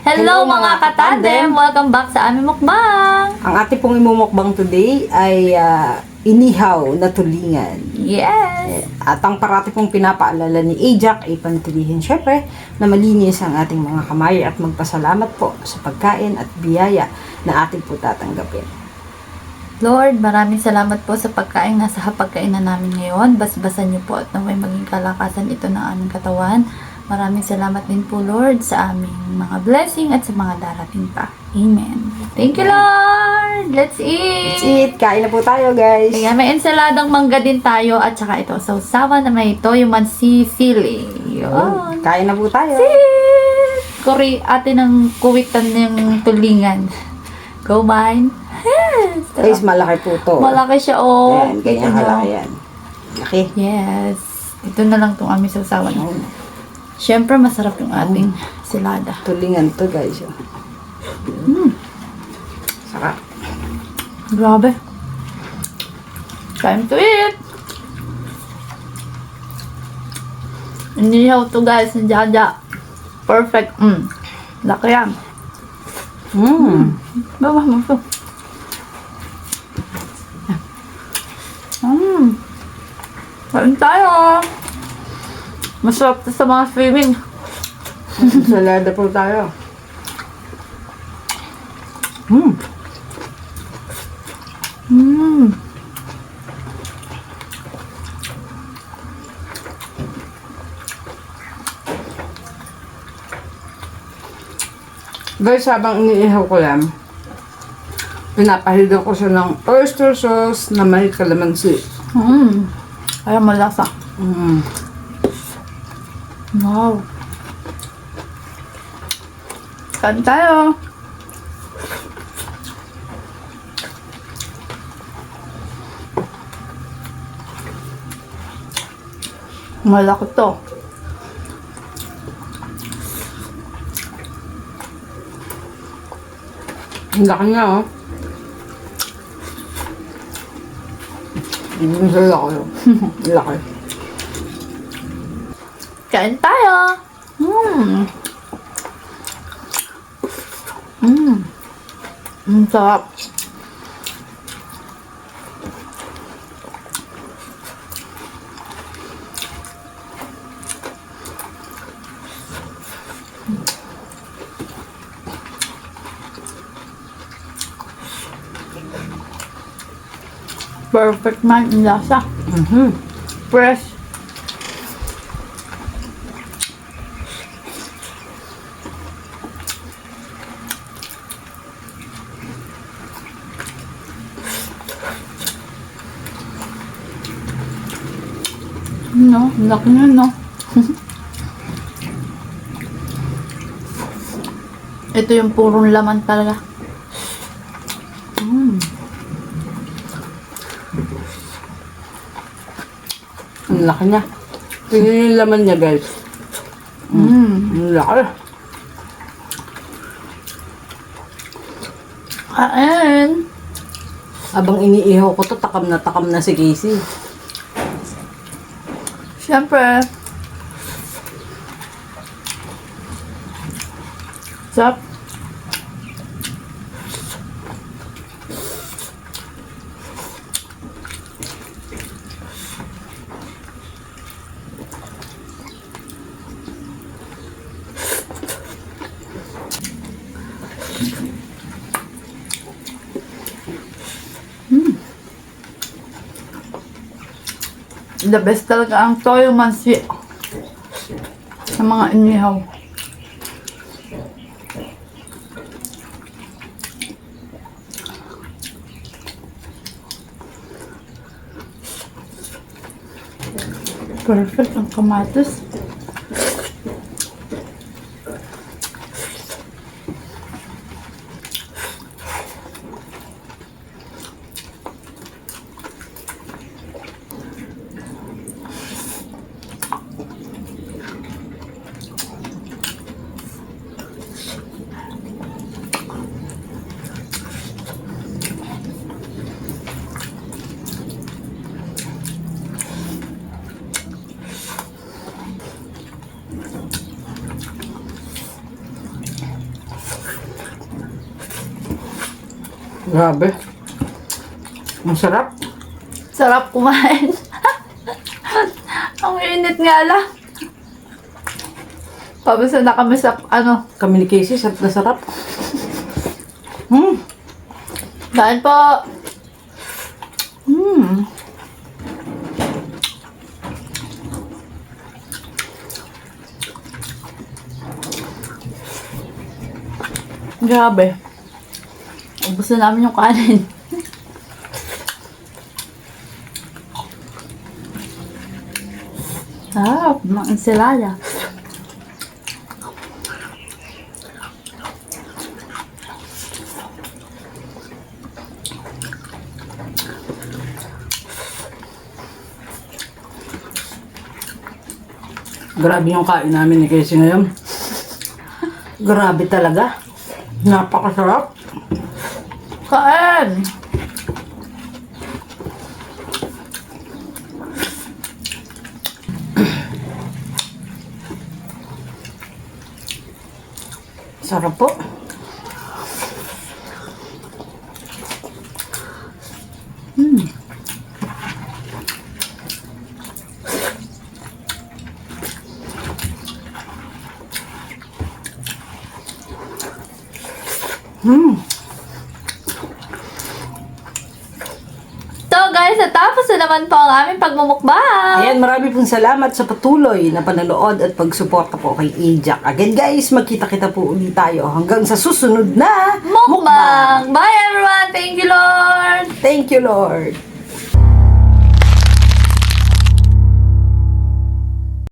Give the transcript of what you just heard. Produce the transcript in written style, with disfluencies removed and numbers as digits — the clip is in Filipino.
Hello mga katandem! Welcome back sa aming mukbang! Ang ating pong imumukbang today ay inihaw na tulingan. Yes! At ang parati pong pinapaalala ni Ajak ay pantilihin syempre na malinis ang ating mga kamay at magpasalamat po sa pagkain at biyaya na ating po tatanggapin. Lord, maraming salamat po sa pagkain nasa hapagkainan namin ngayon. Basbasan niyo po at naway maging kalakasan ito ng aming katawan. Maraming salamat din po Lord sa aming mga blessing at sa mga darating pa. Amen. Thank you Lord! Let's eat! That's it! Kain na po tayo guys! Kaya may ensaladang mangga din tayo at saka ito sausawan na may toyo mansisili. Yun. Kain na po tayo! Kuri ate ng kuwitan ng tulingan. Go mine! Yes! Guys, malaki po to. Malaki siya oh. Ayan, ganyan Ito, kalaki yan. Laki. yes. Ito na lang itong aming sausawan. Siyempre masarap yung ating silada. Tulingan to guys. Sarap. Grabe. Time to eat! Inihaw to guys ng Jaja. Perfect. Laki yan. Baba mo ito. Kain tayo. Masarap to sa mga swimming. Salada po tayo. Guys, habang iniihaw ko yan, pinapahigan ko siya ng oyster sauce na may kalamansi. Kaya malasa. Wow. Kain tayo. Malaki to. Ang laki niya, oh. Ang laki, oh. Laki. Kain tayo. Sarap. Perfect man ang lasa. Fresh. No, laki na no. Ito yung purong laman talaga. Ang laki niya. Tingnan yung laman niya, guys. Ang laki. Kain. Habang iniihaw ko to, takam na si Casey. Siyempre. Sarap. The best talaga ang toyo mansi sa mga inihaw. Perfect ang kamatis. Grabe. Masarap. Sarap kumain. Ang init nga lang. Pabasa na kami sa Kami ni Casey, sarap na sarap. Kain po. Grabe. Ubus na namin yung kanin. Mga ensalada. Grabe yung kain namin ni Casey ngayon. Grabe talaga. Napakasarap. Kain! Sarap po. So guys, natapos na naman po ang aming pagmumukbang. Ayan, marami pong salamat sa patuloy na pananood at pagsuporta po kay Ajak. Again guys, magkita-kita po ulit tayo hanggang sa susunod na Mukbang! Bye everyone! Thank you, Lord! Thank you, Lord.